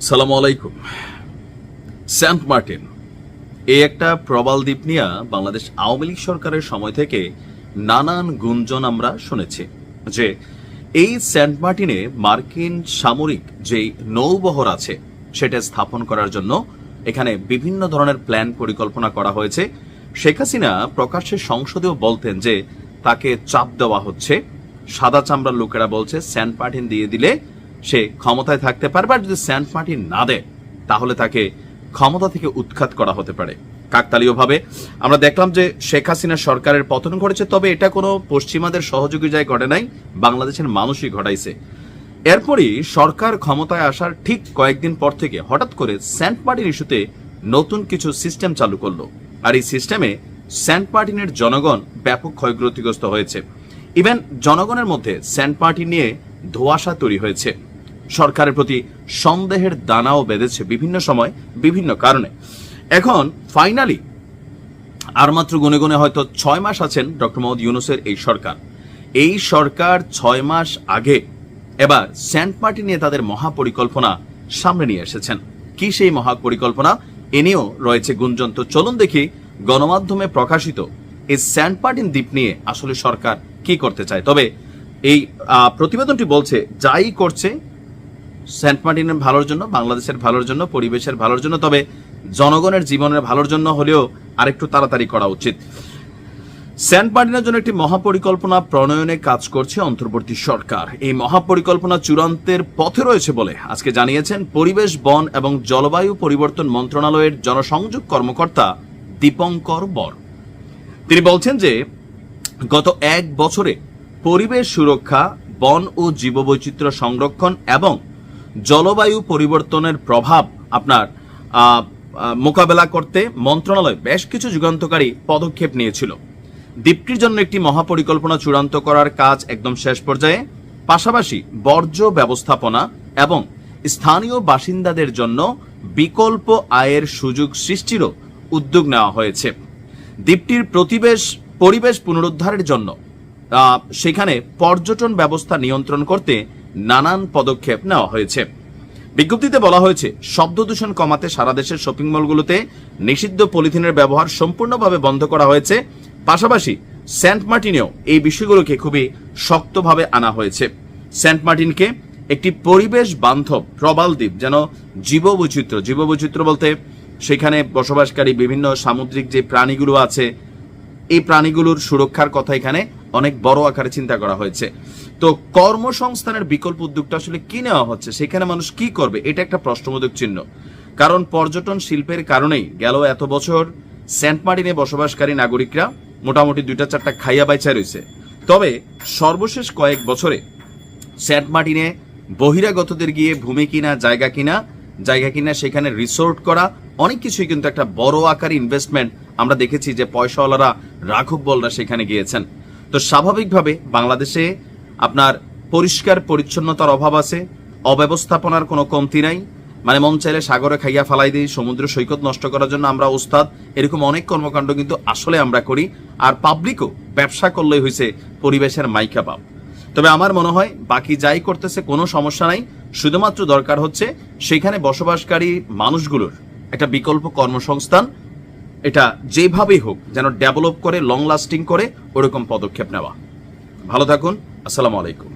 সালামু আলাইকুম। Saint Martin এই একটা প্রবাল দ্বীপ নিয়ে বাংলাদেশ আওয়ামী লীগ সরকারের সময় থেকে নানান গুঞ্জন আমরা শুনেছি যে এই সেন্ট মার্টিনে মার্কিন সামরিক যেই নৌবহর আছে সেটা স্থাপন করার জন্য এখানে বিভিন্ন ধরনের প্ল্যান পরিকল্পনা করা হয়েছে। শেখ হাসিনা প্রকাশ্যে সংসদেও বলতেন যে তাকে চাপ দেওয়া হচ্ছে। সাদা চামড়ার লোকেরা বলছে সেন্ট মার্টিন দিয়ে দিলে সে ক্ষমতায় থাকতে পারবে, আর যদি সেন্ট মার্টিন না দেয় তাহলে তাকে ক্ষমতা থেকে উৎখাত করা হতে পারে। কাকতালীয়ভাবে আমরা দেখলাম যে শেখ হাসিনা সরকারের পতন ঘটেছে, তবে এটা কোনো পশ্চিমাদের সহযোগিতায় ঘটে নাই, বাংলাদেশের মানুষই ঘটাইছে। এরপরই সরকার ক্ষমতায় আসার ঠিক কয়েকদিন পর থেকে হঠাৎ করে সেন্ট মার্টিন ইস্যুতে নতুন কিছু সিস্টেম চালু করলো, আর এই সিস্টেমে সেন্ট মার্টিনের জনগণ ব্যাপক ক্ষয়গ্রস্ত হয়েছে। ইভেন জনগণের মধ্যে সেন্ট মার্টিন নিয়ে ধোঁয়াশা তৈরি হয়েছে। সরকারের প্রতি সন্দেহের দানাও বেঁধেছে বিভিন্ন সময় বিভিন্ন কারণে। এখন ফাইনালি আর মাত্র গুনে গুনে হয়তো 6 মাস আছেন ডক্টর মোহাম্মদ ইউনূসের এই সরকার 6 মাস আগে এবার সেন্ট মার্টিন নিয়ে তাদের মহাপরিকল্পনা সামনে নিয়ে এসেছেন। কি সেই মহাপরিকল্পনা, এ নিয়েও রয়েছে গুঞ্জন। তো চলুন দেখি গণমাধ্যমে প্রকাশিত এই সেন্ট মার্টিন দ্বীপ নিয়ে আসলে সরকার কি করতে চায়। তবে এই প্রতিবেদনটি বলছে যাই করছে সেন্ট মার্টিনের ভালোর জন্য, বাংলাদেশের ভালোর জন্য, পরিবেশের ভালোর জন্য, তবে জনগণের জীবনের ভালোর জন্য হলেও আরেকটু তাড়াতাড়ি করা উচিত। সেন্ট মার্টিনের জন্য একটি মহাপরিকল্পনা প্রণয়নে কাজ করছে অন্তর্বর্তী সরকার। এই মহাপরিকল্পনা চূড়ান্তের পথে রয়েছে বলে আজকে জানিয়েছেন পরিবেশ, বন এবং জলবায়ু পরিবর্তন মন্ত্রণালয়ের জনসংযোগ কর্মকর্তা দীপঙ্কর বর। তিনি বলছেন যে গত 1 বছরে পরিবেশ সুরক্ষা, বন ও জীববৈচিত্র্য সংরক্ষণ এবং জলবায়ু পরিবর্তনের প্রভাব মোকাবেলা করতে মন্ত্রণালয় বেশ কিছু যুগান্তকারী পদক্ষেপ নিয়েছিল। দ্বীপটির জন্য একটি মহাপরিকল্পনা চূড়ান্ত করার কাজ একদম শেষ পর্যায়ে। পাশাপাশি বর্জ্য ব্যবস্থাপনা এবং স্থানীয় বাসিন্দাদের জন্য বিকল্প আয়ের সুযোগ সৃষ্টিরও উদ্যোগ নেওয়া হয়েছে। দ্বীপটির পরিবেশ পুনরুদ্ধারের জন্য সেখানে পর্যটন ব্যবস্থা নিয়ন্ত্রণ করতে নানান পদক্ষেপ নেওয়া হয়েছে। বিজ্ঞপ্তিতে বলা হয়েছে শব্দ দূষণ কমাতে সারা দেশের শপিং মলগুলোতে নিষিদ্ধ পলিথিনের ব্যবহার সম্পূর্ণভাবে বন্ধ করা হয়েছে। পাশাপাশি সেন্ট মার্টিনেও এই বিষয়গুলোকে খুবই শক্তভাবে আনা হয়েছে। সেন্ট মার্টিনকে একটি পরিবেশ বান্ধব প্রবাল দ্বীপ, যেন জীববৈচিত্র্য বলতে সেখানে বসবাসকারী বিভিন্ন সামুদ্রিক যে প্রাণীগুলো আছে এই প্রাণীগুলোর সুরক্ষার কথা এখানে অনেক বড় আকারে চিন্তা করা হয়েছে। তো কর্মসংস্থানের বিকল্প উদ্যোগটা আসলে কি নেওয়া হচ্ছে, সেখানে মানুষ কি করবে, এটা একটা প্রশ্নবোধক চিহ্ন। কারণ পর্যটন শিল্পের কারণেই গেল এত বছর সেন্ট মার্টিনে বসবাসকারী নাগরিকরা মোটামুটি 2-4টা খাইয়া বাইচা রয়েছে। তবে সর্বশেষ কয়েক বছরে সেন্ট মার্টিনে বহিরাগতদের গিয়ে ভূমি কিনা, জায়গা কিনা, সেখানে রিসোর্ট করা, অনেক কিছুই কিন্তু একটা বড় আকারে ইনভেস্টমেন্ট আমরা দেখেছি যে পয়সাওয়ালারা, রাঘব বলরা সেখানে গিয়েছেন। তো স্বাভাবিকভাবে বাংলাদেশে আপনার পরিষ্কার পরিচ্ছন্নতার অভাব আছে, অব্যবস্থাপনার কোনো কমতি নাই। মানে মন চাইলে সাগরে খাইয়া ফালাই দিই, সমুদ্র সৈকত নষ্ট করার জন্য আমরা ওস্তাদ, এরকম অনেক কর্মকাণ্ড কিন্তু আসলে আমরা করি। আর পাবলিকও ব্যবসা করলেই হয়েছে পরিবেশের মাইকা বাপ। তবে আমার মনে হয় বাকি যাই করতেছে কোনো সমস্যা নাই, শুধুমাত্র দরকার হচ্ছে সেখানে বসবাসকারী মানুষগুলোর একটা বিকল্প কর্মসংস্থান, এটা যেভাবেই হোক যেন ডেভেলপ করে, লং লাস্টিং করে ওরকম পদক্ষেপ নেওয়া। ভালো থাকুন, আসসালামু আলাইকুম।